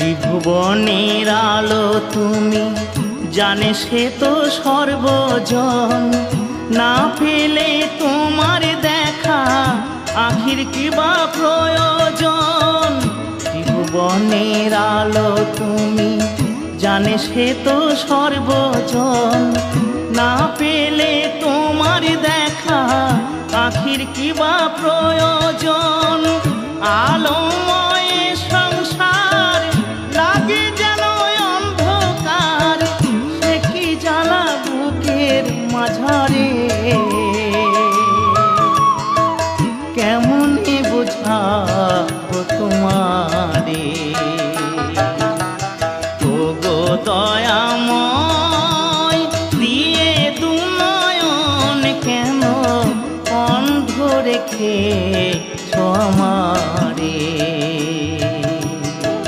ত্রিভুবনের আলো তুমি, জানে সে তো সর্বজন। না পেলে তোমার দেখা আখির কিবা প্রয়োজন। ত্রিভুবনের আলো তুমি, জানে সে তো সর্বজন। না পেলে তোমার দেখা আখির কিবা প্রয়োজন। আলোময় সংসার লাগে যেন অন্ধকার, সে কি জ্বালা বুকের মাঝারে। কেমনে বোঝাবো তোমারে, ওগো দয়াময় দিয়ে দু নয়ন কেন অন্ধ রেখেছ আমারে।